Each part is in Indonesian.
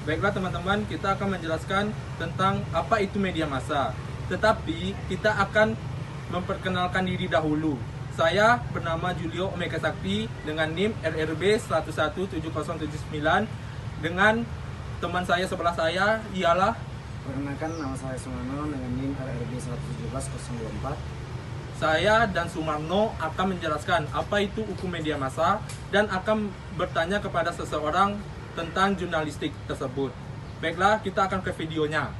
Baiklah teman-teman, kita akan menjelaskan tentang apa itu media massa. Tetapi kita akan memperkenalkan diri dahulu. Saya bernama Julio Omega Sakti dengan NIM RRB 1017079 dengan teman saya sebelah saya ialah Perkenalkan, nama saya Sumarno dengan NIM RRB 117024. saya dan Sumarno akan menjelaskan apa itu hukum media massa dan akan bertanya kepada seseorang tentang jurnalistik tersebut. Baiklah, kita akan ke videonya.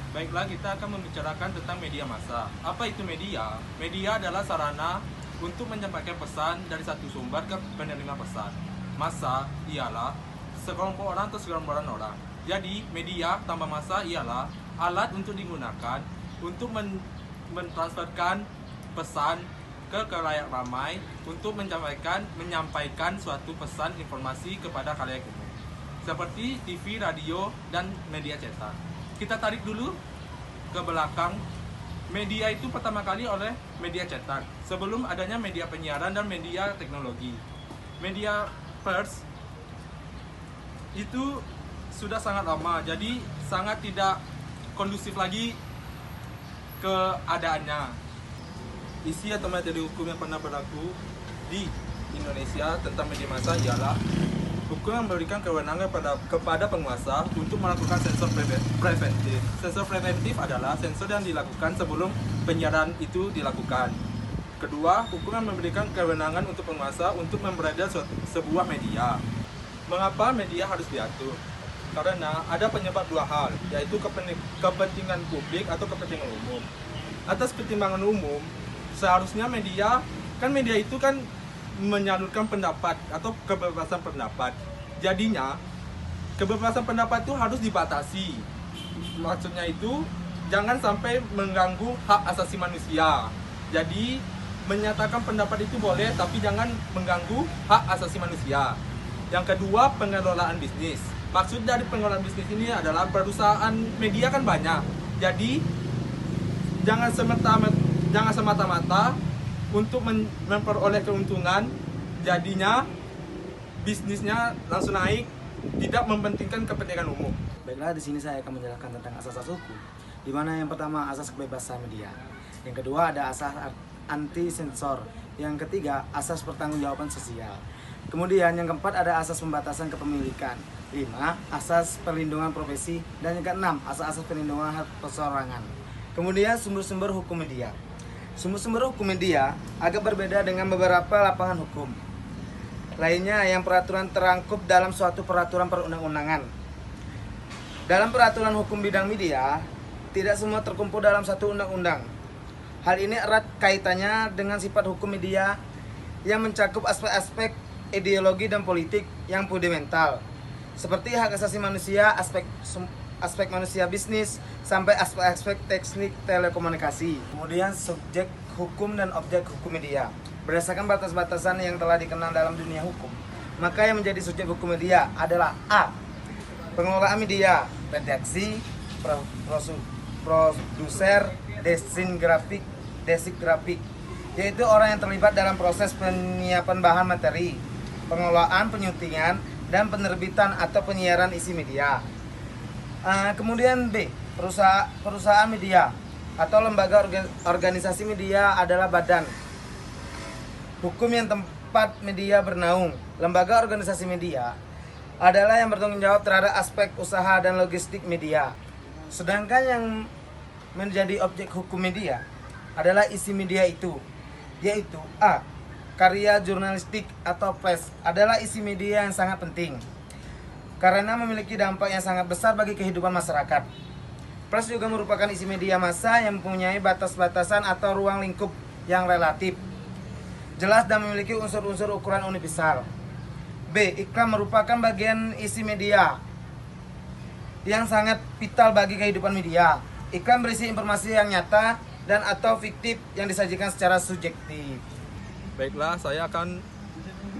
Baiklah, kita akan membicarakan tentang media massa. Apa itu media? Media adalah sarana untuk menyampaikan pesan dari satu sumber ke penerima pesan. Massa ialah sekelompok orang atau segerombolan orang. Jadi, media tambah massa ialah alat untuk digunakan untuk mentransferkan pesan ke khalayak ramai untuk menyampaikan suatu pesan informasi kepada khalayak umum. Seperti TV, radio, dan media cetak. Kita tarik dulu ke belakang. Media itu pertama kali oleh media cetak sebelum adanya media penyiaran dan media teknologi. Media pers itu sudah sangat lama, jadi sangat tidak kondusif lagi keadaannya. Isi atau materi hukum yang pernah berlaku di Indonesia tentang media massa ialah hukum yang memberikan kewenangan kepada penguasa untuk melakukan sensor preventif. Sensor preventif adalah sensor yang dilakukan sebelum penyiaran itu dilakukan. Kedua, hukum yang memberikan kewenangan untuk penguasa untuk memberedar sebuah media. Mengapa media harus diatur? Karena ada penyebab dua hal, yaitu kepentingan publik atau kepentingan umum. Atas pertimbangan umum, seharusnya media itu kan menyalurkan pendapat atau kebebasan pendapat. Jadinya kebebasan pendapat itu harus dibatasi. Maksudnya itu jangan sampai mengganggu hak asasi manusia. Jadi menyatakan pendapat itu boleh, tapi jangan mengganggu hak asasi manusia. Yang kedua, pengelolaan bisnis. Maksud dari pengelolaan bisnis ini adalah perusahaan media kan banyak. Jadi jangan semata-mata untuk memperoleh keuntungan, jadinya bisnisnya langsung naik, tidak mementingkan kepentingan umum. Baiklah, di sini saya akan menjelaskan tentang asas-asas hukum. Di mana yang pertama asas kebebasan media, yang kedua ada asas anti sensor, yang ketiga asas pertanggungjawaban sosial. Kemudian yang keempat ada asas pembatasan kepemilikan, 5 asas perlindungan profesi, dan yang keenam asas-asas perlindungan hak perseorangan. Kemudian sumber-sumber hukum media. Sumber-sumber hukum media agak berbeda dengan beberapa lapangan hukum lainnya yang peraturan terangkup dalam suatu peraturan perundang-undangan. Dalam peraturan hukum bidang media, tidak semua terkumpul dalam satu undang-undang. Hal ini erat kaitannya dengan sifat hukum media yang mencakup aspek-aspek ideologi dan politik yang fundamental, seperti hak asasi manusia, aspek manusia bisnis, sampai aspek-aspek teknik telekomunikasi. Kemudian subjek hukum dan objek hukum media. Berdasarkan batas-batasan yang telah dikenal dalam dunia hukum, maka yang menjadi subjek hukum media adalah A. Pengelolaan media, redaksi, produser, desain grafik, yaitu orang yang terlibat dalam proses penyiapan bahan materi, pengelolaan, penyuntingan, dan penerbitan atau penyiaran isi media. Kemudian B, perusahaan media atau lembaga organisasi media adalah badan hukum yang tempat media bernaung. Lembaga organisasi media adalah yang bertanggung jawab terhadap aspek usaha dan logistik media. Sedangkan yang menjadi objek hukum media adalah isi media itu, yaitu A. Karya jurnalistik atau pers adalah isi media yang sangat penting karena memiliki dampak yang sangat besar bagi kehidupan masyarakat. Pers juga merupakan isi media massa yang mempunyai batas-batasan atau ruang lingkup yang relatif jelas dan memiliki unsur-unsur ukuran universal. B. Iklan merupakan bagian isi media yang sangat vital bagi kehidupan media. Iklan berisi informasi yang nyata dan atau fiktif yang disajikan secara subjektif. Baiklah, saya akan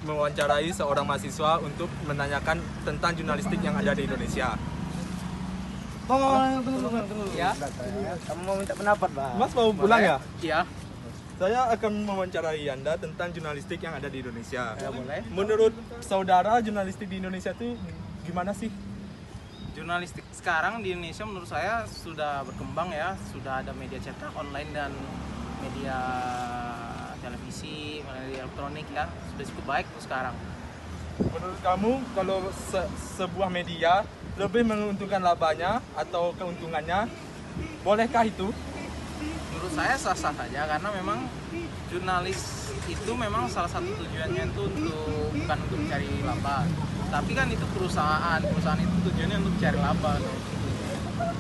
mewawancarai seorang mahasiswa untuk menanyakan tentang jurnalistik yang ada di Indonesia. Tunggu. Ya. Kamu mau minta pendapat, Bang? Mas mau pulang ya? Iya. Saya akan mewawancarai Anda tentang jurnalistik yang ada di Indonesia. Ya boleh. Menurut saudara, jurnalistik di Indonesia itu gimana sih? Jurnalistik sekarang di Indonesia menurut saya sudah berkembang ya, sudah ada media cetak, online dan media televisi, media elektronik ya, sudah cukup baik untuk sekarang. Menurut kamu kalau sebuah media lebih menguntungkan labanya atau keuntungannya, bolehkah itu? Menurut saya sah-sah saja karena memang jurnalis itu memang salah satu tujuannya itu bukan untuk mencari laba, tapi kan itu perusahaan itu tujuannya untuk cari laba.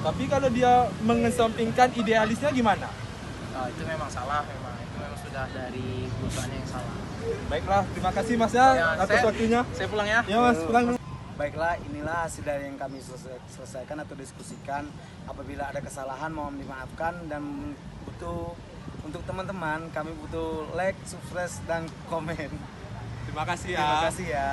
Tapi kalau dia mengesampingkan idealisnya gimana? Nah, itu memang salah, itu memang sudah dari perusahaannya yang salah. Baiklah, terima kasih Mas ya atas waktunya. Saya pulang ya. Ya Mas, pulang dulu. Baiklah, inilah hasil dari yang kami selesaikan atau diskusikan. Apabila ada kesalahan mohon dimaafkan, dan butuh untuk teman-teman kami butuh like, subscribe dan komen. Terima kasih ya. Terima kasih ya.